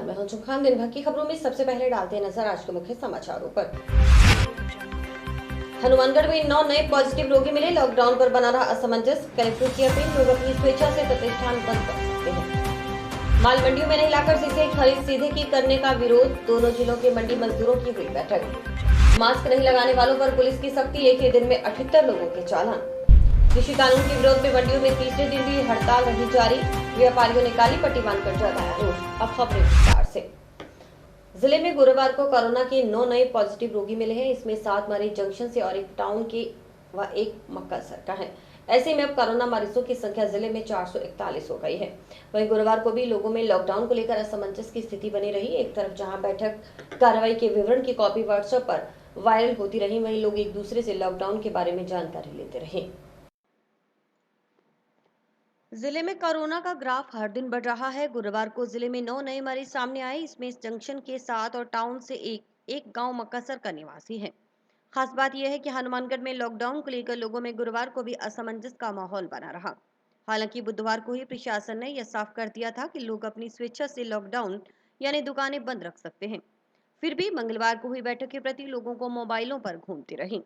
नमस्कार, मैं हूं चुखान। दिन भर की खबरों में सबसे पहले डालते हैं नजर आज के मुख्य समाचारों पर। हनुमानगढ़ में 9 नए पॉजिटिव रोगी मिले। लॉकडाउन पर बना रहा असमंजस। कलेक्टर की अपील, लोग अपनी स्वेच्छा से प्रतिष्ठान बंद कर सकते हैं। माल मंडियों में नहीं लाकर सीधे खरीद सीधे की करने का विरोध। दोनों जिलों के मंडी मजदूरों की हुई बैठक। मास्क नहीं लगाने वालों पर पुलिस की सख्ती। एक ही दिन में 78 लोगों के चालान। कृषि कानून के विरोध में मंडियों में तीसरे दिन भी हड़ताल रही जारी। व्यापारियों ने काली पट्टी बांधकर जताया रोष। अब खबरें विस्तार से। जिले में गुरुवार को कोरोना के 9 नए पॉजिटिव रोगी मिले हैं। इसमें 7 मरीज जंक्शन से और 1 टाउन के व 1 मक्कासर का है। ऐसे में अब कोरोना मरीजों की संख्या जिले में 441 हो गई है। वहीं गुरुवार को भी लोगों में लॉकडाउन को लेकर असमंजस की स्थिति बनी रही। एक तरफ जहां बैठक कार्रवाई के विवरण की कॉपी व्हाट्सएप पर वायरल होती रही, वहीं लोग एक दूसरे से लॉकडाउन के बारे में जानकारी लेते रहे। जिले में कोरोना का ग्राफ हर दिन बढ़ रहा है। गुरुवार को जिले में 9 नए मरीज सामने आए। इसमें जंक्शन के 7 और टाउन से एक गांव मक्कासर का निवासी है। खास बात यह है कि हनुमानगढ़ में लॉकडाउन को लेकर लोगों में गुरुवार को भी असमंजस का माहौल बना रहा। हालांकि बुधवार को ही प्रशासन ने यह साफ कर दिया था कि लोग अपनी स्वेच्छा से लॉकडाउन यानी दुकानें बंद रख सकते हैं। फिर भी मंगलवार को हुई बैठक के प्रति लोगों को मोबाइलों पर घूमती रही।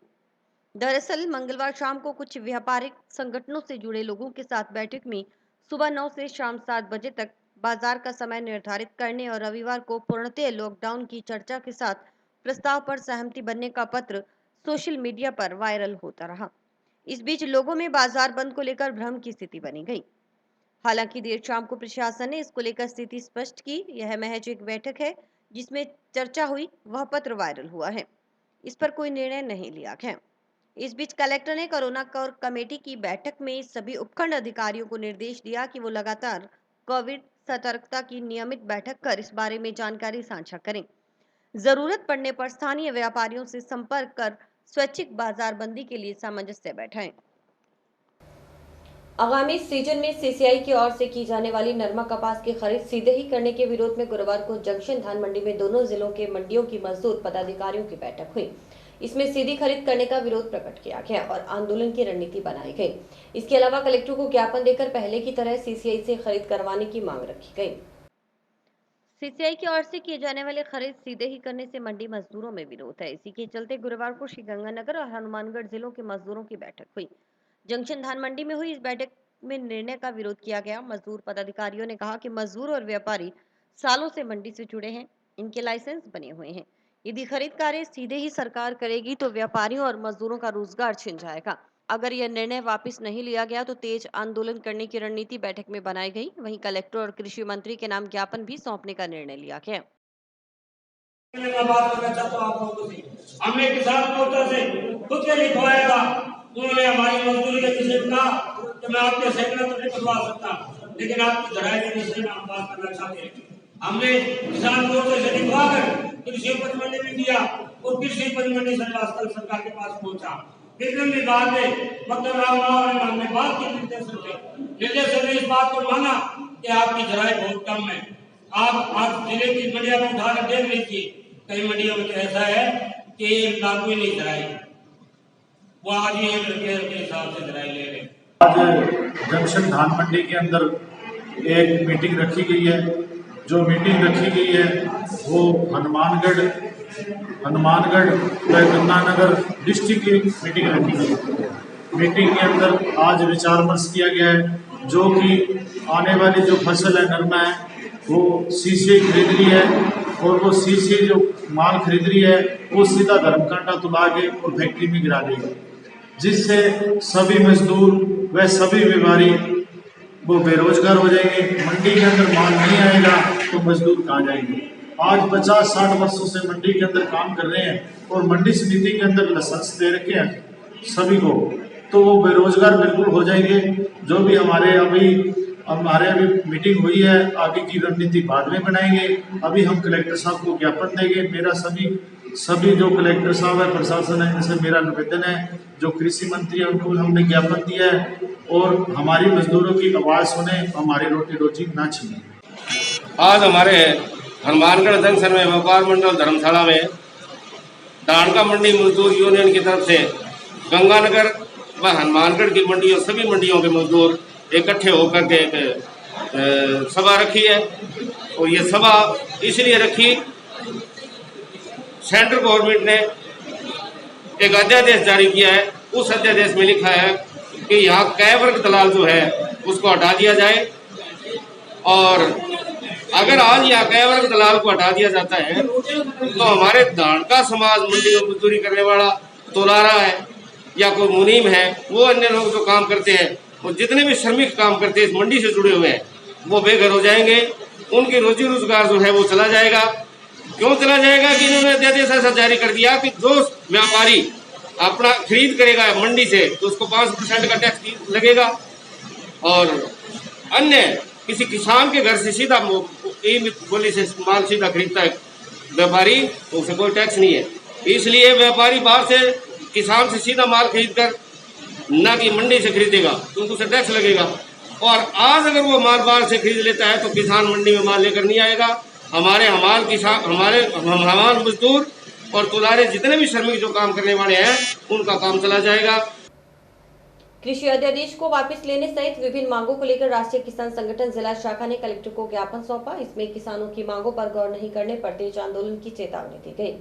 दरअसल मंगलवार शाम को कुछ व्यापारिक संगठनों से जुड़े लोगों के साथ बैठक में सुबह 9 से शाम 7 बजे तक बाजार का समय निर्धारित करने और रविवार को पूर्णतः लॉकडाउन की चर्चा के साथ प्रस्ताव पर सहमति बनने का पत्र सोशल मीडिया पर वायरल होता रहा। इस बीच लोगों में बाजार बंद को लेकर भ्रम की स्थिति बनी गई। हालांकि देर शाम को प्रशासन ने इसको लेकर स्थिति स्पष्ट की। यह महज एक बैठक है जिसमें चर्चा हुई, वह पत्र वायरल हुआ है। इस पर कोई निर्णय नहीं लिया गया। इस बीच कलेक्टर ने कोरोना कोर कमेटी की बैठक में सभी उपखंड अधिकारियों को निर्देश दिया कि वो लगातार कोविड सतर्कता की नियमित बैठक कर इस बारे में जानकारी साझा करें। जरूरत पड़ने पर स्थानीय व्यापारियों से संपर्क कर स्वैच्छिक बाजारबंदी के लिए सामंजस्य बैठाएं। आगामी सीजन में सीसीआई की ओर से की जाने वाली नरमा कपास की खरीद सीधे ही करने के विरोध में गुरुवार को जंक्शन धान मंडी में दोनों जिलों के मंडियों की मजदूर पदाधिकारियों की बैठक हुई। इसमें सीधी खरीद करने का विरोध प्रकट किया गया और आंदोलन की रणनीति बनाई गई। इसके अलावा कलेक्टर को ज्ञापन देकर पहले की तरह सीसीआई से खरीद करवाने की मांग रखी गई। सीसीआई की ओर से किए जाने वाले खरीद सीधे ही करने से मंडी मजदूरों में विरोध है। इसी के चलते गुरुवार को श्रीगंगानगर और हनुमानगढ़ जिलों के मजदूरों की बैठक हुई। जंक्शन धान मंडी में हुई इस बैठक में निर्णय का विरोध किया गया। मजदूर पदाधिकारियों ने कहा कि मजदूर और व्यापारी सालों से मंडी से जुड़े हैं, इनके लाइसेंस बने हुए हैं। यदि खरीद कार्य सीधे ही सरकार करेगी तो व्यापारियों और मजदूरों का रोजगार छिन जाएगा। अगर यह निर्णय वापस नहीं लिया गया तो तेज आंदोलन करने की रणनीति बैठक में बनाई गई। वहीं कलेक्टर और कृषि मंत्री के नाम ज्ञापन भी सौंपने का निर्णय लिया गया। मैं बात करना चाहता हूं आप लोगों से। हमने किसान मोर्चा से खुद के लिखवाया था। उन्होंने हमारी मजदूरी के विषय में कहा कि मैं आपके सेकंड तो नहीं करवा सकता, लेकिन आपकी जराये के विषय में हम बात करना चाहते हैं। हमने किसान मोर्चा से लिखवा कर कृषि उपज मंडी में दिया और कृषि उपज मंडी से सरकार के पास पहुंचा। विक्रम विभाग ने मतलब हमने बात की निर्देशन ने इस बात को माना कि आपकी जराये बहुत कम है। आप आज जिले की मंडिया में उठाकर देख लीजिए, कई मंडियों में तो ऐसा है कि लागू ही नहीं जराई, वो आज ही के हिसाब से जराई ले रहे। आज जंक्शन धान मंडी के अंदर एक मीटिंग रखी गई है। जो मीटिंग रखी गई है वो हनुमानगढ़ व गंगानगर डिस्ट्रिक्ट की मीटिंग रखी गई है। मीटिंग के अंदर आज विचार विमर्श किया गया है जो कि आने वाली जो फसल है नरमा है वो सीसीआई खरीद रही है और वो सीसीआई जो माल खरीद रही है वो सीधा धर्मकांटा तुला के और फैक्ट्री में गिरा देगी, जिससे सभी मजदूर व सभी व्यापारी वो बेरोजगार हो जाएंगे। मंडी के अंदर माल नहीं आएगा तो मजदूर कहाँ जाएंगे। आज 50-60 वर्षों से मंडी के अंदर काम कर रहे हैं और मंडी समिति के अंदर लाइसेंस दे रखे हैं सभी को, तो वो बेरोजगार बिल्कुल हो जाएंगे। जो भी हमारे अभी मीटिंग हुई है, आगे की रणनीति बाद में बनाएंगे। अभी हम कलेक्टर साहब को ज्ञापन देंगे। मेरा सभी जो कलेक्टर साहब है, प्रशासन है, इनसे मेरा निवेदन है, जो कृषि मंत्री है उनको हमने ज्ञापन दिया है और हमारी मजदूरों की आवाज सुने, हमारी रोटी रोजी ना छीने। आज हमारे हनुमानगढ़ जंक्शन में व्यापार मंडल धर्मशाला में डांडका मंडी मजदूर यूनियन की तरफ से गंगानगर व हनुमानगढ़ की मंडियों सभी मंडियों के मजदूर इकट्ठे होकर के सभा रखी है और ये सभा इसलिए रखी, सेंट्रल गवर्नमेंट ने एक अध्यादेश जारी किया है। उस अध्यादेश में लिखा है कि यहाँ कै वर्ग दलाल जो है उसको हटा दिया जाए, और अगर आज यहाँ कै वर्ग दलाल को हटा दिया जाता है तो हमारे धाड़का समाज मंडी में मजदूरी करने वाला तोलारा है या कोई मुनीम है, वो अन्य लोग जो काम करते हैं और जितने भी श्रमिक काम करते हैं इस मंडी से जुड़े हुए हैं, वो बेघर हो जाएंगे। उनकी रोजी रोजगार जो है वो चला जाएगा। क्यों चला जाएगा कि इन्होंने अध्यादेश ऐसा जारी कर दिया कि जो व्यापारी अपना खरीद करेगा मंडी से तो उसको 5% का टैक्स लगेगा, और अन्य किसी किसान के घर से सीधा बोली से माल सीधा खरीदता है व्यापारी, तो उसे कोई टैक्स नहीं है। इसलिए व्यापारी बाहर से किसान से सीधा माल खरीद कर न कि मंडी से खरीदेगा, क्योंकि उसे टैक्स लगेगा। और आज अगर वो माल बाहर से खरीद लेता है तो किसान मंडी में माल लेकर नहीं आएगा। हमारे हमाल मजदूर और तुलारे जितने भी श्रमिक जो काम करने वाले हैं उनका काम चला जाएगा। कृषि अध्यादेश को वापस लेने सहित विभिन्न मांगों को लेकर राष्ट्रीय किसान संगठन जिला शाखा ने कलेक्टर को ज्ञापन सौंपा। इसमें किसानों की मांगों पर गौर नहीं करने पर तेज आंदोलन की चेतावनी दी गई।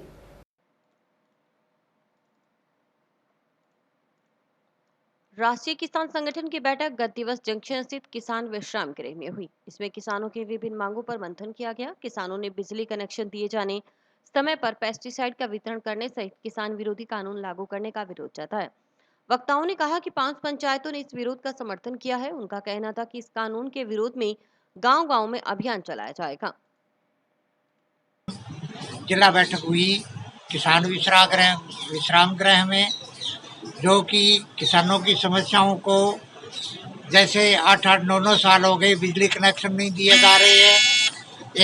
राष्ट्रीय किसान संगठन की बैठक गत दिवस जंक्शन स्थित किसान विश्राम गृह में हुई। इसमें किसानों की विभिन्न मांगों पर मंथन किया गया। किसानों ने बिजली कनेक्शन दिए जाने, समय पर पेस्टिसाइड का वितरण करने सहित किसान विरोधी कानून लागू करने का विरोध जताया। वक्ताओं ने कहा कि 5 पंचायतों ने इस विरोध का समर्थन किया है। उनका कहना था कि इस कानून के विरोध में गांव-गांव में अभियान चलाया जाएगा। जिला बैठक हुई किसान विश्राम गृह में, जो कि किसानों की समस्याओं को, जैसे 8-8, 9-9 साल हो गए बिजली कनेक्शन नहीं दिए जा रहे हैं।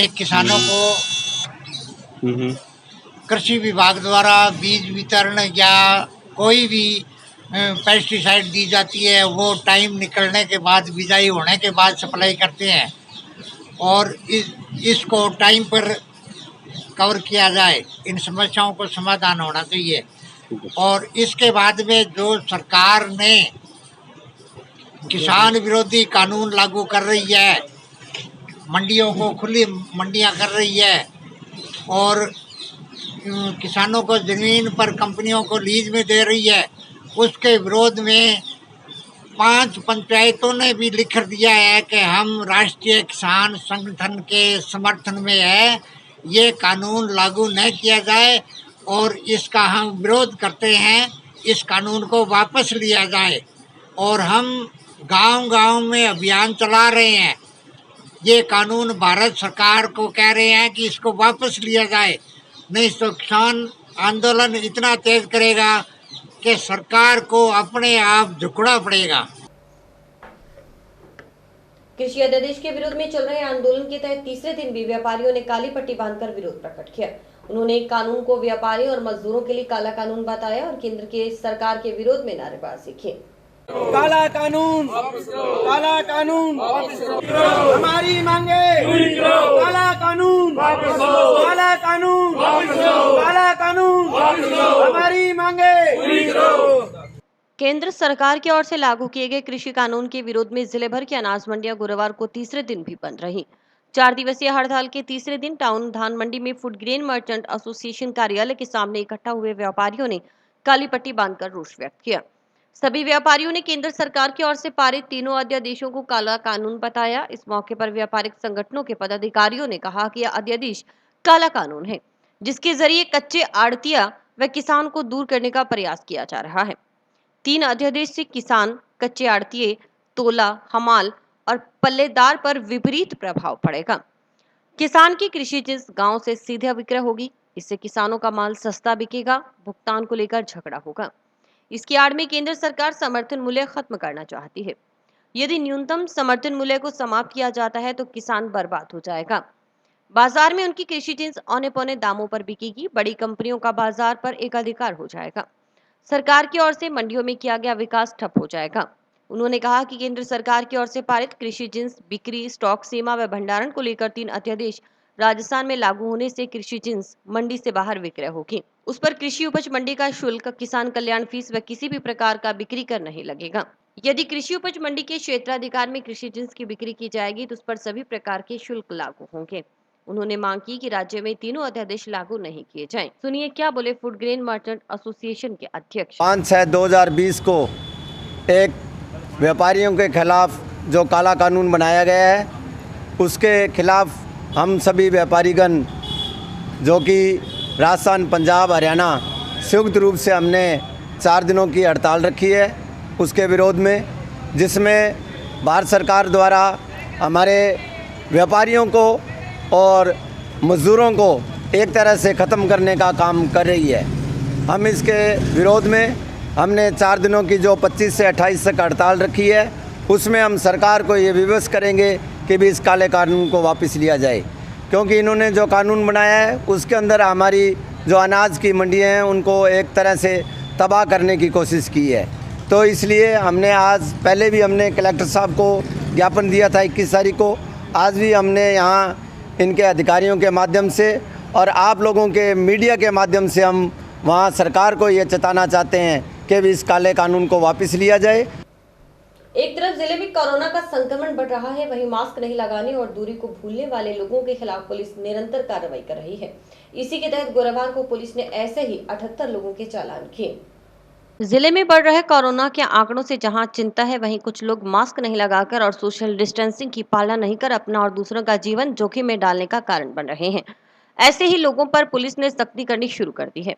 एक किसानों को कृषि विभाग द्वारा बीज वितरण या कोई भी पेस्टिसाइड दी जाती है, वो टाइम निकलने के बाद, बिजाई होने के बाद सप्लाई करते हैं, और इसको टाइम पर कवर किया जाए। इन समस्याओं को समाधान होना चाहिए। और इसके बाद में जो सरकार ने किसान विरोधी कानून लागू कर रही है, मंडियों को खुली मंडियां कर रही है और किसानों को ज़मीन पर कंपनियों को लीज में दे रही है, उसके विरोध में 5 पंचायतों ने भी लिख दिया है कि हम राष्ट्रीय किसान संगठन के समर्थन में है, ये कानून लागू न किया जाए और इसका हम विरोध करते हैं। इस कानून को वापस लिया जाए, और हम गांव-गांव में अभियान चला रहे हैं। ये कानून भारत सरकार को कह रहे हैं कि इसको वापस लिया जाए, नहीं तो किसान आंदोलन इतना तेज करेगा कि सरकार को अपने आप झुकना पड़ेगा। कृषि अध्यादेश के विरोध में चल रहे आंदोलन के तहत तीसरे दिन भी व्यापारियों ने काली पट्टी बांधकर विरोध प्रकट किया। उन्होंने कानून को व्यापारी और मजदूरों के लिए काला कानून बताया और केंद्र के सरकार के विरोध में नारेबाजी की। काला कानून, काला कानून, हमारी मांगे, काला कानून, काला कानून, काला कानून, हमारी मांगे। केंद्र सरकार की ओर से लागू किए गए कृषि कानून के विरोध में जिले भर की अनाज मंडियां गुरुवार को तीसरे दिन भी बंद रही। 4 दिवसीय हड़ताल के तीसरे दिन टाउन धान मंडी में फूड ग्रेन मर्चेंट एसोसिएशन कार्यालय के सामने इकट्ठा हुए व्यापारियों ने काली पट्टी बांधकर रोष व्यक्त किया। सभी व्यापारियों ने केंद्र सरकार की ओर से पारित तीनों अध्यादेशों को काला कानून बताया। इस मौके पर व्यापारिक संगठनों के पदाधिकारियों ने कहा कि यह अध्यादेश काला कानून है, जिसके जरिए कच्चे आड़तिया व किसान को दूर करने का प्रयास किया जा रहा है। 3 अध्यादेश से किसान, कच्चे आड़तिये, तोला, हमाल और पल्लेदार पर विपरीत प्रभाव पड़ेगा। किसान की कृषि जिन्स गांव से सीधे विक्रय होगी। इससे किसानों का माल सस्ता बिकेगा। भुगतान को लेकर झगड़ा होगा। इसकी आड़ में केंद्र सरकार समर्थन मूल्य खत्म करना चाहती है। यदि न्यूनतम समर्थन मूल्य को समाप्त किया जाता है तो किसान बर्बाद हो जाएगा। बाजार में उनकी कृषि जिन्स औने पौने दामों पर बिकेगी। बड़ी कंपनियों का बाजार पर एकाधिकार हो जाएगा। सरकार की ओर से मंडियों में किया गया विकास ठप हो जाएगा। उन्होंने कहा कि केंद्र सरकार की ओर से पारित कृषि जिन्स बिक्री, स्टॉक सीमा व भंडारण को लेकर 3 अध्यादेश राजस्थान में लागू होने से कृषि जिन्स मंडी से बाहर विक्रय होगी। उस पर कृषि उपज मंडी का शुल्क, किसान कल्याण फीस व किसी भी प्रकार का बिक्री कर नहीं लगेगा। यदि कृषि उपज मंडी के क्षेत्राधिकार में कृषि जिन्स की बिक्री की जाएगी तो उस पर सभी प्रकार के शुल्क लागू होंगे। उन्होंने मांग की कि राज्य में तीनों अध्यादेश लागू नहीं किए जाएं। सुनिए क्या बोले फूड ग्रेन मर्चेंट एसोसिएशन के अध्यक्ष। 5/6/2020 को एक व्यापारियों के खिलाफ जो काला कानून बनाया गया है, उसके खिलाफ हम सभी व्यापारीगण जो कि राजस्थान, पंजाब, हरियाणा संयुक्त रूप से हमने 4 दिनों की हड़ताल रखी है उसके विरोध में, जिसमें भारत सरकार द्वारा हमारे व्यापारियों को और मज़दूरों को एक तरह से ख़त्म करने का काम कर रही है। हम इसके विरोध में हमने 4 दिनों की जो 25 से 28 तक हड़ताल रखी है, उसमें हम सरकार को ये विवश करेंगे कि भी इस काले कानून को वापस लिया जाए, क्योंकि इन्होंने जो कानून बनाया है उसके अंदर हमारी जो अनाज की मंडियाँ हैं उनको एक तरह से तबाह करने की कोशिश की है। तो इसलिए हमने आज पहले भी हमने कलेक्टर साहब को ज्ञापन दिया था 21 तारीख को, आज भी हमने यहाँ इनके अधिकारियों के माध्यम से और आप लोगों के मीडिया के माध्यम से हम वहाँ सरकार को ये चेताना चाहते हैं कि भी इस काले कानून को वापस लिया जाए। एक तरफ जिले में कोरोना का संक्रमण बढ़ रहा है, वहीं मास्क नहीं लगाने और दूरी को भूलने वाले लोगों के खिलाफ पुलिस निरंतर कार्रवाई कर रही है। इसी के तहत गुरुवार को पुलिस ने ऐसे ही 78 लोगों के चालान किए। जिले में बढ़ रहे कोरोना के आंकड़ों से जहां चिंता है, वहीं कुछ लोग मास्क नहीं लगाकर और सोशल डिस्टेंसिंग की पालना नहीं कर अपना और दूसरों का जीवन जोखिम में डालने का कारण बन रहे हैं। ऐसे ही लोगों पर पुलिस ने सख्ती करनी शुरू कर दी है।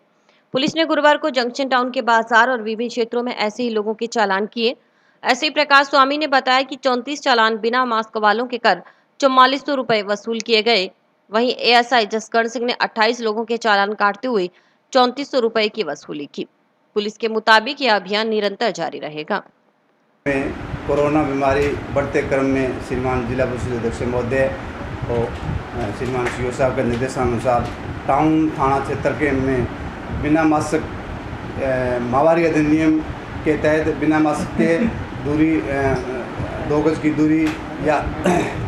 पुलिस ने गुरुवार को जंक्शन टाउन के बाजार और विभिन्न क्षेत्रों में ऐसे ही लोगों के चालान किए। ऐसे ही प्रकाश स्वामी ने बताया कि 34 चालान बिना मास्क वालों के कर 4400 रुपए वसूल किए गए। वहीं एएसआई जसकरण सिंह ने 28 लोगों के चालान काटते हुए 3400 रुपए की वसूली की। पुलिस के मुताबिक यह अभियान निरंतर जारी रहेगा। कोरोना बीमारी बढ़ते क्रम में श्रीमान जिला पुलिस अध्यक्ष महोदय और श्रीमान सीओ साहब के निर्देशानुसार टाउन थाना क्षेत्र के में बिना मास्क माहवारी अधिनियम के तहत बिना मास्क के दूरी 2 गज की दूरी या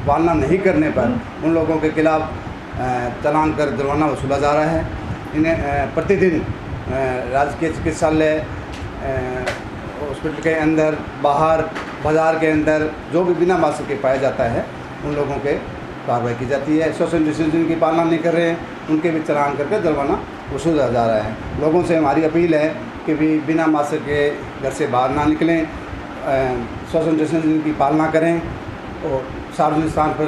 पालना नहीं करने पर उन लोगों के खिलाफ चालान कर जुर्माना वसूला जा रहा है। इन्हें प्रतिदिन राजकीय चिकित्सालय हॉस्पिटल के अंदर, बाहर बाज़ार के अंदर जो भी बिना मास्क के पाया जाता है उन लोगों के कार्रवाई की जाती है। सोशल डिस्टेंसिंग की पालना नहीं कर रहे हैं उनके भी चालान करके जुर्माना वसूला जा रहा है। लोगों से हमारी अपील है कि भी बिना मास्क के घर से बाहर ना निकलें, सोशल डिस्टेंसिंग की पालना करें और सार्वजनिक स्थान पर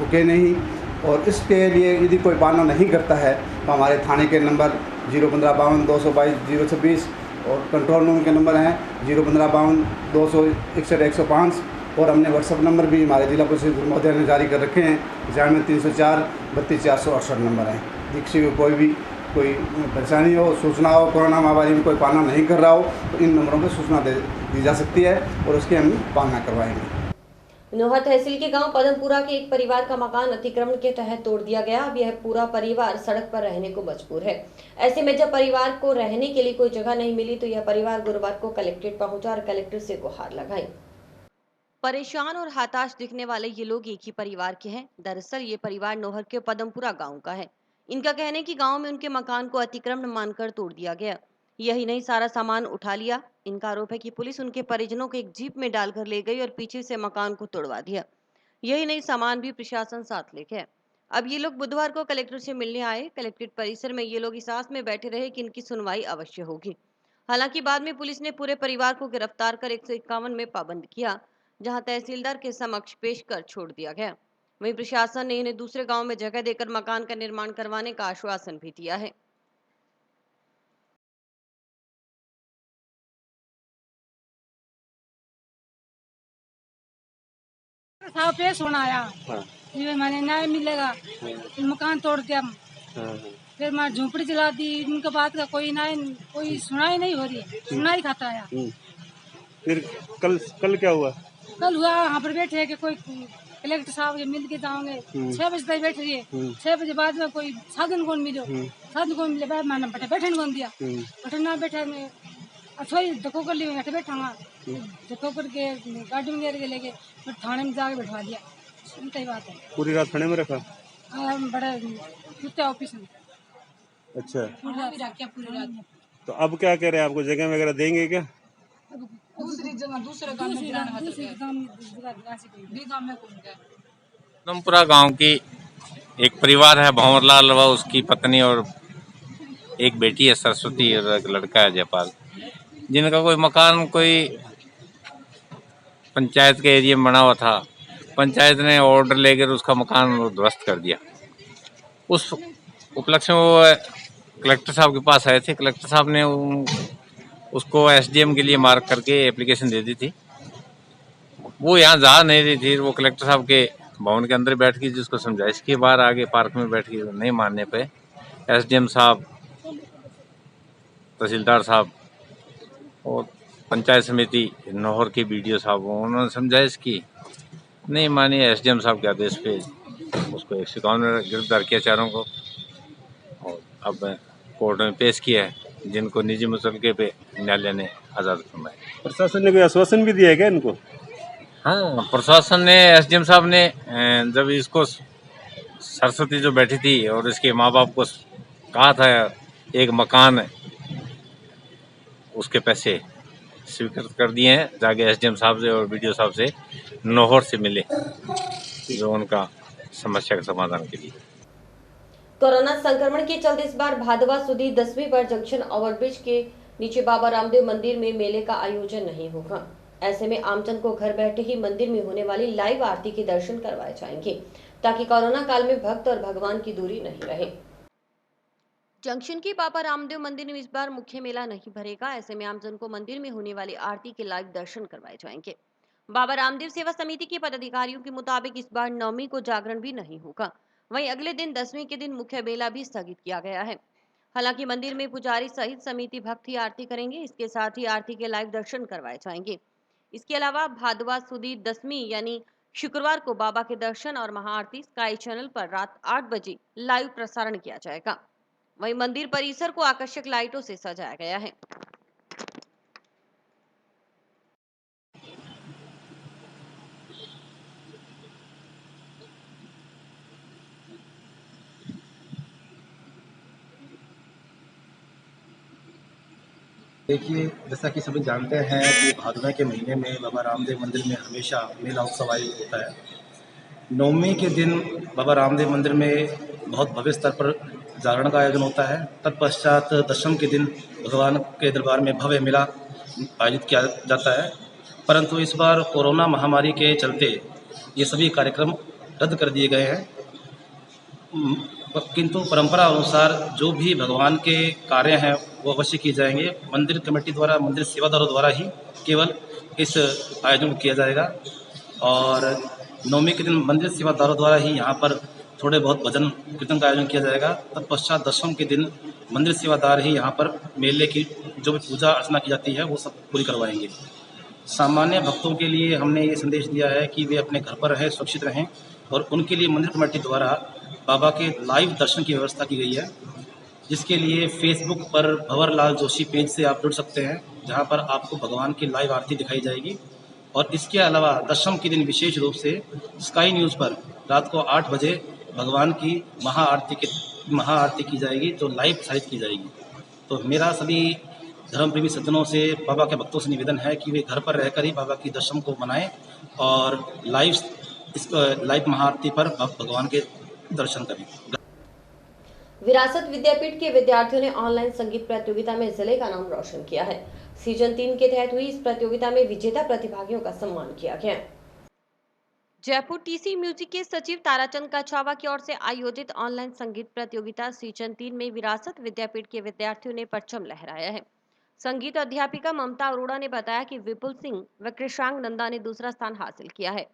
थूकें नहीं। और इसके लिए यदि कोई पालना नहीं करता है तो हमारे थाने के नंबर 01552 222 026 और कंट्रोल रूम के नंबर हैं 01552 261 105 और हमने व्हाट्सएप नंबर भी हमारे जिला पुलिस महोदय ने जारी कर रखे हैं 9304 32468 नंबर हैं। किसी को कोई परेशानी हो, सूचना हो, कोरोना महामारी में कोई पालना नहीं कर रहा हो तो इन नंबरों पर सूचना दी जा सकती है और उसकी हम पालना करवाएंगे। नोहर तहसील के गांव पदमपुरा के एक परिवार का मकान अतिक्रमण के तहत तोड़ दिया गया। अब यह पूरा परिवार सड़क पर रहने को मजबूर है। ऐसे में जब परिवार को रहने के लिए कोई जगह नहीं मिली तो यह परिवार गुरुवार को कलेक्ट्रेट पहुंचा और कलेक्टर से गुहार लगाई। परेशान और हताश दिखने वाले ये लोग एक ही परिवार के हैं। दरअसल ये परिवार नोहर के पदमपुरा गाँव का है। इनका कहना है कि गाँव में उनके मकान को अतिक्रमण मानकर तोड़ दिया गया। यही नहीं, सारा सामान उठा लिया। इनका आरोप है कि पुलिस उनके परिजनों को एक जीप में डालकर ले गई और पीछे से मकान को तोड़वा दिया। यही नहीं, सामान भी प्रशासन साथ ले गया। अब ये लोग बुधवार को कलेक्टर से मिलने आए। कलेक्ट्रेट परिसर में ये लोग इस आस में बैठे रहे कि इनकी सुनवाई अवश्य होगी। हालांकि बाद में पुलिस ने पूरे परिवार को गिरफ्तार कर 151 में पाबंद किया, जहां तहसीलदार के समक्ष पेश कर छोड़ दिया गया। वहीं प्रशासन ने इन्हें दूसरे गाँव में जगह देकर मकान का निर्माण करवाने का आश्वासन भी दिया है। साहब पेश होना आया ये मैंने न्याय मिलेगा, मकान तोड़ दिया, फिर मैं झोपड़ी जला दी। उनके बात का कोई सुनाई नहीं हो रही है, सुनाई खाता आया। फिर कल क्या हुआ? कल हुआ यहाँ पर बैठे कि कोई कलेक्टर साहब के मिल के जाओगे। 6 बजे तक बैठ रही है। 6 बजे बाद में कोई साधन कौन मिलो, साधन कौन मिले बाद मैंने बैठन कौन दिया, बैठन ना बैठा मैं थोड़ी धक्को कर ली, बैठे बैठा धक्को करके गाड़ी में लेके लेके फिर थाने में जाके बैठवा दिया। उनकी बात है। पूरी रात थाने में रखा? बड़ा कुत्ते ऑफिस में। अच्छा, पूरी रात। तो अब क्या कह रहे हैं, आपको जगह वगैरह देंगे क्या? दूसरे गांव में पदमपुरा गांव की एक परिवार है, भंवरलाल व उसकी पत्नी और एक बेटी है सरस्वती और एक लड़का है जयपाल, जिनका कोई मकान कोई पंचायत के एरिया में बना हुआ था। पंचायत ने ऑर्डर लेकर उसका मकान ध्वस्त कर दिया। उस उपलक्ष्य में वो कलेक्टर साहब के पास आए थे। कलेक्टर साहब ने उसको एसडीएम के लिए मार्क करके एप्लीकेशन दे दी थी। वो यहाँ जा नहीं रही थी। वो कलेक्टर साहब के भवन के अंदर बैठ गई, जिसको समझाइश की बाहर आगे पार्क में बैठ गई। नहीं मानने पे एसडीएम साहब, तहसीलदार साहब और पंचायत समिति नौहर के बीडीओ साहब, उन्होंने समझाइश की, नहीं मानी। एसडीएम साहब के आदेश पे उसको 151 में गिरफ्तार किया चारों को और अब कोर्ट में पेश किया है, जिनको निजी मुचलके पे न्यायालय ने आज़ाद फरमाया। प्रशासन ने कोई आश्वासन भी दिया है क्या इनको? हाँ, प्रशासन ने, एसडीएम साहब ने जब इसको सरस्वती जो बैठी थी और इसके माँ बाप को कहा था एक मकान, उसके पैसे स्वीकृत कर दिए हैं। जाके एसडीएम साहब से और बीडीओ साहब से नौहर से मिले, जो उनका समस्या के समाधान के लिए। कोरोना संक्रमण के चलते इस बार भादवा सुदी 10वीं बार जंक्शन ओवरब्रिज के नीचे बाबा रामदेव मंदिर में मेले का आयोजन नहीं होगा। ऐसे में आमजन को घर बैठे ही मंदिर में होने वाली लाइव आरती के दर्शन करवाए जाएंगे, ताकि कोरोना काल में भक्त और भगवान की दूरी नहीं रहे। जंक्शन के बाबा रामदेव मंदिर में इस बार मुख्य मेला नहीं भरेगा। ऐसे में आमजन को मंदिर में होने वाली आरती के लाइव दर्शन करवाए जाएंगे। बाबा रामदेव सेवा समिति के पदाधिकारियों के मुताबिक इस बार 9वीं को जागरण भी नहीं होगा। वहीं अगले दिन 10वीं के दिन मुख्य मेला भी स्थगित किया गया है। हालांकि मंदिर में पुजारी सहित समिति भक्त ही आरती करेंगे। इसके साथ ही आरती के लाइव दर्शन करवाए जाएंगे। इसके अलावा भादवा सुदी 10वीं यानी शुक्रवार को बाबा के दर्शन और महाआरती स्काई चैनल पर रात 8 बजे लाइव प्रसारण किया जाएगा। वहीं मंदिर परिसर को आकर्षक लाइटों से सजाया गया है। देखिए, जैसा कि सभी जानते हैं कि भादवा के महीने में बाबा रामदेव मंदिर में हमेशा मेला उत्सव आयोजित होता है। 9वीं के दिन बाबा रामदेव मंदिर में बहुत भव्य स्तर पर जागरण का आयोजन होता है। तत्पश्चात 10वीं के दिन भगवान के दरबार में भव्य मेला आयोजित किया जाता है। परंतु इस बार कोरोना महामारी के चलते ये सभी कार्यक्रम रद्द कर दिए गए हैं। किंतु परंपरा अनुसार जो भी भगवान के कार्य हैं वो अवश्य किए जाएंगे। मंदिर कमेटी द्वारा, मंदिर सेवादारों द्वारा ही केवल इस आयोजन को किया जाएगा और 9वीं के दिन मंदिर सेवादारों द्वारा ही यहाँ पर थोड़े बहुत भजन कीर्तन का आयोजन किया जाएगा। तत्पश्चात 10वीं के दिन मंदिर सेवादार ही यहाँ पर मेले की जो भी पूजा अर्चना की जाती है वो सब पूरी करवाएंगे। सामान्य भक्तों के लिए हमने ये संदेश दिया है कि वे अपने घर पर रहें, सुरक्षित रहें और उनके लिए मंदिर कमेटी द्वारा बाबा के लाइव दर्शन की व्यवस्था की गई है, जिसके लिए फेसबुक पर भंवरलाल जोशी पेज से आप जुड़ सकते हैं, जहां पर आपको भगवान की लाइव आरती दिखाई जाएगी। और इसके अलावा 10वीं के दिन विशेष रूप से स्काई न्यूज़ पर रात को 8 बजे भगवान की महाआरती की जाएगी, जो लाइव प्रसारित की जाएगी। तो मेरा सभी धर्म प्रेमी सज्जनों से, बाबा के भक्तों से निवेदन है कि वे घर पर रहकर ही बाबा की दर्शन को मनाएं और लाइव महाआरती पर भगवान के दर्शन करें। विरासत विद्यापीठ के विद्यार्थियों ने ऑनलाइन संगीत प्रतियोगिता में जिले का नाम रोशन किया है। सीजन 3 के तहत हुई इस प्रतियोगिता में विजेता प्रतिभागियों का सम्मान किया गया। जयपुर टीसी म्यूजिक के सचिव ताराचंद कछावा की ओर से आयोजित ऑनलाइन संगीत प्रतियोगिता सीजन 3 में विरासत विद्यापीठ के विद्यार्थियों ने परचम लहराया है। संगीत अध्यापिका ममता अरोड़ा ने बताया कि विपुल सिंह व कृषांग नंदा ने दूसरा स्थान हासिल किया है।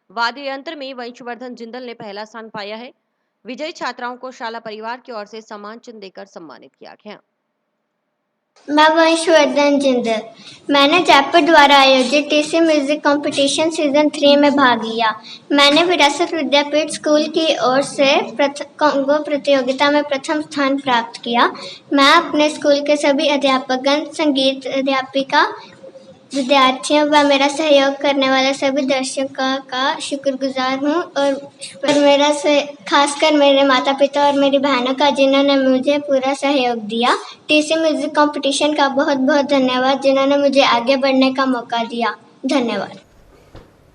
वाद्य यंत्र में वंशवर्धन जिंदल ने पहला स्थान पाया है। विजयी छात्राओं को शाला परिवार की ओर से सम्मान चिन्ह देकर सम्मानित किया गया। मैं वंशवर्धन जिंदल। मैंने जयपुर द्वारा आयोजित टीसी म्यूजिक कंपटीशन सीजन 3 में भाग लिया। मैंने विरासत विद्यापीठ स्कूल की ओर से कॉन्गो प्रतियोगिता में प्रथम स्थान प्राप्त किया। मैं अपने स्कूल के सभी अध्यापकगण, संगीत अध्यापिका, विद्यार्थियों व मेरा सहयोग करने वाले सभी दर्शकों का शुक्रगुजार हूँ और मेरा खासकर मेरे माता पिता और मेरी बहनों का, जिन्होंने मुझे पूरा सहयोग दिया। टीसी म्यूजिक कंपटीशन का बहुत बहुत धन्यवाद, जिन्होंने मुझे आगे बढ़ने का मौका दिया। धन्यवाद।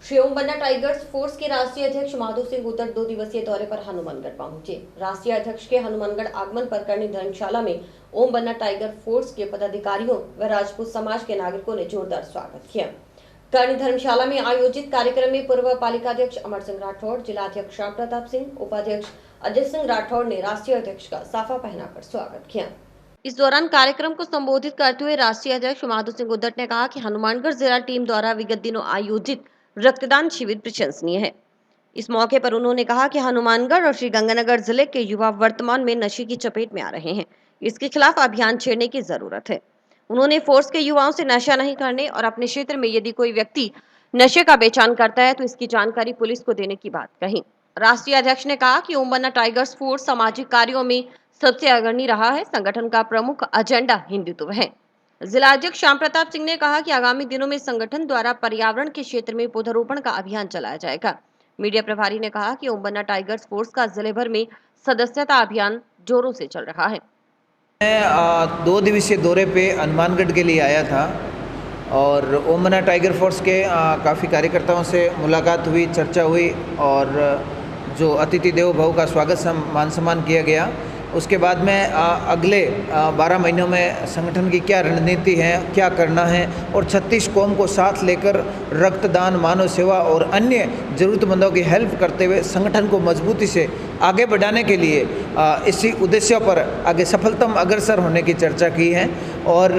श्री ओम बन्ना टाइगर्स फोर्स के राष्ट्रीय अध्यक्ष माधो सिंह गुद्दड़ 2 दिवसीय दौरे पर हनुमानगढ़ पहुंचे। राष्ट्रीय अध्यक्ष के हनुमानगढ़ आगमन पर करनी धर्मशाला में ओम बन्ना टाइगर फोर्स के पदाधिकारियों व राजपूत समाज के नागरिकों ने जोरदार स्वागत किया। करनी धर्मशाला में आयोजित कार्यक्रम में पूर्व पालिकाध्यक्ष अमर सिंह राठौड़, जिलाध्यक्ष श्याम प्रताप सिंह, उपाध्यक्ष अजय सिंह राठौड़ ने राष्ट्रीय अध्यक्ष का साफा पहनाकर स्वागत किया। इस दौरान कार्यक्रम को संबोधित करते हुए राष्ट्रीय अध्यक्ष माधो सिंह गुद्दड़ ने कहा कि हनुमानगढ़ जिला टीम द्वारा विगत दिनों आयोजित रक्तदान शिविर प्रशंसनीय है। इस मौके पर उन्होंने कहा कि हनुमानगढ़ और श्रीगंगानगर जिले के युवा वर्तमान में नशे की चपेट में आ रहे हैं। इसके खिलाफ अभियान छेड़ने की जरूरत है। उन्होंने फोर्स के युवाओं से नशा नहीं करने और अपने क्षेत्र में यदि कोई व्यक्ति नशे का बेचान करता है तो इसकी जानकारी पुलिस को देने की बात कही। राष्ट्रीय अध्यक्ष ने कहा कि ओम बन्ना टाइगर्स फोर्स सामाजिक कार्यों में सबसे अग्रणी रहा है। संगठन का प्रमुख एजेंडा हिंदुत्व है। जिलाध्यक्ष श्याम प्रताप सिंह ने कहा कि आगामी दिनों में संगठन द्वारा पर्यावरण के क्षेत्र में पौधारोपण का अभियान चलाया जाएगा। मीडिया प्रभारी ने कहा कि ओम बन्ना टाइगर्स फोर्स का जिले भर में सदस्यता अभियान जोरों से चल रहा है। मैं 2 दिवसीय दौरे पे हनुमानगढ़ के लिए आया था और ओम बन्ना टाइगर फोर्स के काफ़ी कार्यकर्ताओं से मुलाकात हुई, चर्चा हुई और जो अतिथि देवो भव का स्वागत मान सम्मान किया गया। उसके बाद में अगले 12 महीनों में संगठन की क्या रणनीति है, क्या करना है और 36 कौम को साथ लेकर रक्तदान, मानव सेवा और अन्य ज़रूरतमंदों की हेल्प करते हुए संगठन को मजबूती से आगे बढ़ाने के लिए इसी उद्देश्यों पर आगे सफलतम अग्रसर होने की चर्चा की है। और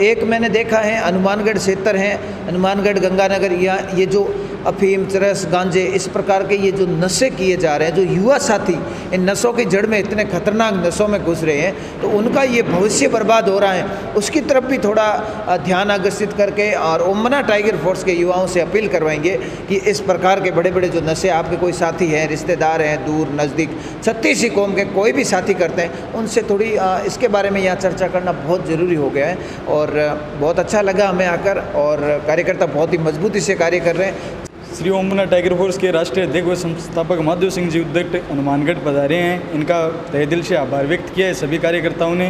एक मैंने देखा है हनुमानगढ़ क्षेत्र है, हनुमानगढ़ गंगानगर, या ये जो अफीम, चरस, गांजे, इस प्रकार के ये जो नशे किए जा रहे हैं, जो युवा साथी इन नशों की जड़ में इतने खतरनाक नशों में घुस रहे हैं, तो उनका ये भविष्य बर्बाद हो रहा है, उसकी तरफ भी थोड़ा ध्यान आकर्षित करके और ओम बन्ना टाइगर फोर्स के युवाओं से अपील करवाएंगे कि इस प्रकार के बड़े बड़े जो नशे आपके कोई साथी हैं, रिश्तेदार हैं, दूर नज़दीक 36 कौम के कोई भी साथी करते हैं, उनसे थोड़ी इसके बारे में यहाँ चर्चा करना बहुत ज़रूरी हो गया है। और बहुत अच्छा लगा हमें आकर, और कार्यकर्ता बहुत ही मजबूती से कार्य कर रहे हैं। श्री ओम बन्ना टाइगर फोर्स के राष्ट्रीय अध्यक्ष व संस्थापक माधो सिंह जी गुद्दड़ हनुमानगढ़ पधारे हैं। इनका तहे दिल से आभार व्यक्त किया है सभी कार्यकर्ताओं ने।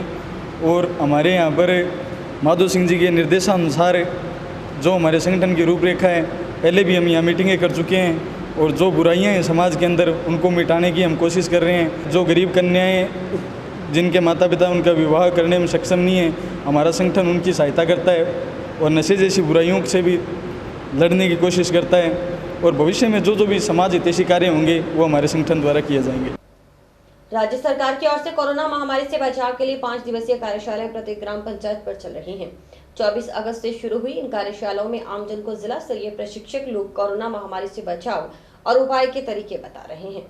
और हमारे यहाँ पर माधो सिंह जी के निर्देशानुसार जो हमारे संगठन की रूपरेखा है, पहले भी हम यहाँ मीटिंगें कर चुके हैं और जो बुराइयाँ हैं समाज के अंदर उनको मिटाने की हम कोशिश कर रहे हैं। जो गरीब कन्याएँ जिनके माता पिता उनका विवाह करने में सक्षम नहीं है, हमारा संगठन उनकी सहायता करता है और नशे जैसी बुराइयों से भी लड़ने की कोशिश करता है। और भविष्य में जो भी समाज हितैषी कार्य होंगे वो हमारे संगठन द्वारा किए जाएंगे। राज्य सरकार की ओर से कोरोना महामारी से बचाव के लिए 5 दिवसीय कार्यशालाएं प्रत्येक ग्राम पंचायत पर चल रही हैं। 24 अगस्त से शुरू हुई इन कार्यशालाओं में आमजन को जिला स्तरीय प्रशिक्षक लोग कोरोना महामारी से बचाव और उपाय के तरीके बता रहे हैं।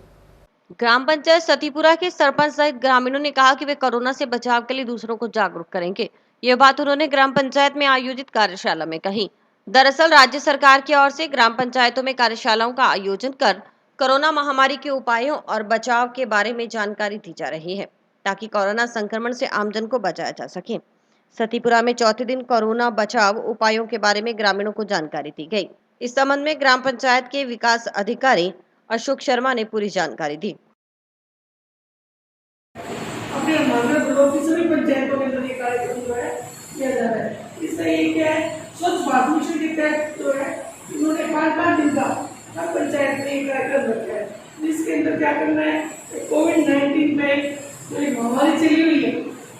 ग्राम पंचायत सतीपुरा के सरपंच सहित ग्रामीणों ने कहा कि वे कोरोना से बचाव के लिए दूसरों को जागरूक करेंगे। ये बात उन्होंने ग्राम पंचायत में आयोजित कार्यशाला में कही। दरअसल राज्य सरकार की ओर से ग्राम पंचायतों में कार्यशालाओं का आयोजन कर कोरोना महामारी के उपायों और बचाव के बारे में जानकारी दी जा रही है, ताकि कोरोना संक्रमण से आमजन को बचाया जा सके। सतीपुरा में चौथे दिन कोरोना बचाव उपायों के बारे में ग्रामीणों को जानकारी दी गई। इस संबंध में ग्राम पंचायत के विकास अधिकारी अशोक शर्मा ने पूरी जानकारी दी। अपने ब्लॉक की सभी पंचायतों में ये कार्यक्रम जो है किया जा रहा है। इससे ये क्या है, स्वच्छ भारत मिशन के तहत जो है इन्होंने 5 दिन का हर पंचायत में एक कार्यक्रम रखा है, जिसके अंदर क्या करना है, कोविड-19 में जो एक महामारी चली हुई है,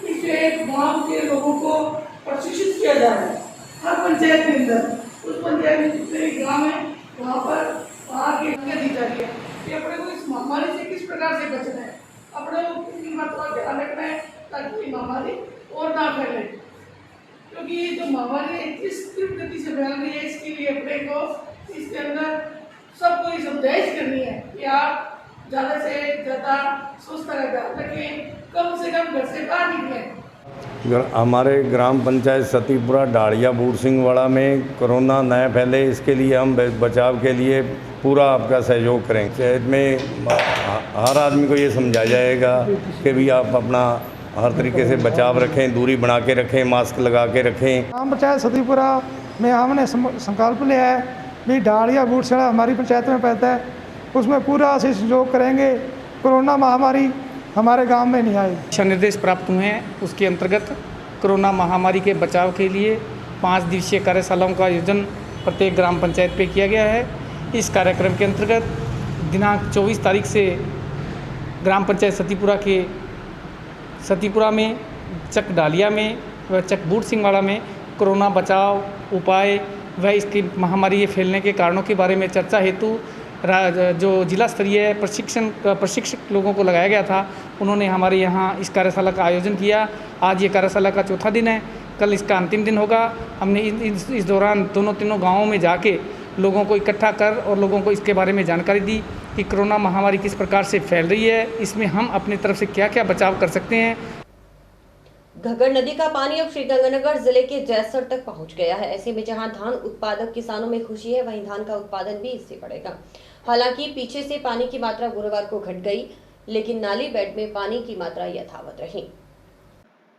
इससे गाँव के लोगों को प्रशिक्षित किया जा रहा है। हर पंचायत के अंदर उस पंचायत में जितने भी गाँव है वहाँ पर आगे दी जा रही है कि अपने को इस महामारी से किस प्रकार से बचना है, अपने को कितनी मात्रा ध्यान रखना है ताकि महामारी और ना फैले, क्योंकि जो महामारी इस तीव्र गति से फैल रही है, इसके लिए अपने को इसके अंदर सबको ये समझाइश करनी है कि आप ज़्यादा से ज़्यादा स्वस्थ रखें, कम से कम घर से बाहर निकलें। हमारे ग्राम पंचायत सतीपुरा डाड़िया बूढ़ सिंहवाड़ा में कोरोना न फैले, इसके लिए हम बचाव के लिए पूरा आपका सहयोग करें। पंचायत में हर आदमी को ये समझाया जाएगा कि भी आप अपना हर तरीके से बचाव रखें, दूरी बना के रखें, मास्क लगा के रखें। ग्राम पंचायत सतीपुरा में हमने संकल्प लिया है भी डाड़िया बूढ़ सिंहवाड़ा हमारी पंचायत में पड़ता है, उसमें पूरा सहयोग करेंगे, कोरोना महामारी हमारे गांव में नहीं आई। दिशा निर्देश प्राप्त हुए हैं, उसके अंतर्गत कोरोना महामारी के बचाव के लिए 5 दिवसीय कार्यशालाओं का आयोजन प्रत्येक ग्राम पंचायत पे किया गया है। इस कार्यक्रम के अंतर्गत दिनांक 24 तारीख से ग्राम पंचायत सतीपुरा में, चक डालिया में व चक बूढ़ सिंहवाड़ा में कोरोना बचाव उपाय व इसकी महामारी फैलने के कारणों के बारे में चर्चा हेतु जो जिला स्तरीय प्रशिक्षक लोगों को लगाया गया था, उन्होंने हमारे यहाँ इस कार्यशाला का आयोजन किया। आज ये कार्यशाला का चौथा दिन है, कल इसका अंतिम दिन होगा। हमने इस दौरान तीनों गाँवों में जाके लोगों को इकट्ठा कर और लोगों को इसके बारे में जानकारी दी कि कोरोना महामारी किस प्रकार से फैल रही है, इसमें हम अपनी तरफ से क्या क्या बचाव कर सकते हैं। घग्गर नदी का पानी अब श्रीगंगानगर जिले के जैसर तक पहुंच गया है। ऐसे में जहां धान उत्पादक किसानों में खुशी है, वहीं धान का उत्पादन भी इससे बढ़ेगा। हालांकि पीछे से पानी की मात्रा गुरुवार को घट गई, लेकिन नाली बेड में पानी की मात्रा यथावत रही।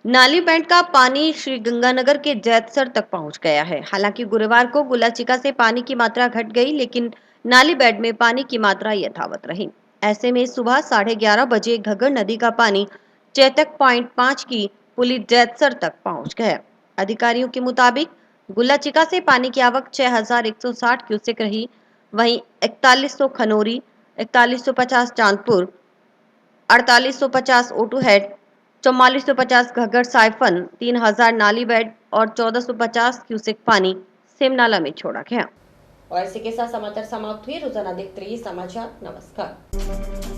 नाली बेड का पानी श्रीगंगानगर के जैसर तक पहुंच गया है। हालांकि गुरुवार को गुलाचिका से पानी की मात्रा घट गई, लेकिन नाली बेड में पानी की मात्रा यथावत रही। ऐसे में सुबह 11:30 बजे घग्गर नदी का पानी चेतक पॉइंट 5 की पुली जैसर तक पहुंच गया। अधिकारियों के मुताबिक गुलाचिका से पानी की आवक 6160 क्यूसेक रही, वहीं 4100 खनौरी, 4150 चांदपुर, 4850 ओटू हेड, 4450 घग्गर साइफन, 3000 नाली बेड और 1450 क्यूसेक पानी सिमनाला में छोड़ा गया। और इसी के साथ समाचार समाप्त हुए। रोजाना देखते रहिए समाचार। नमस्कार।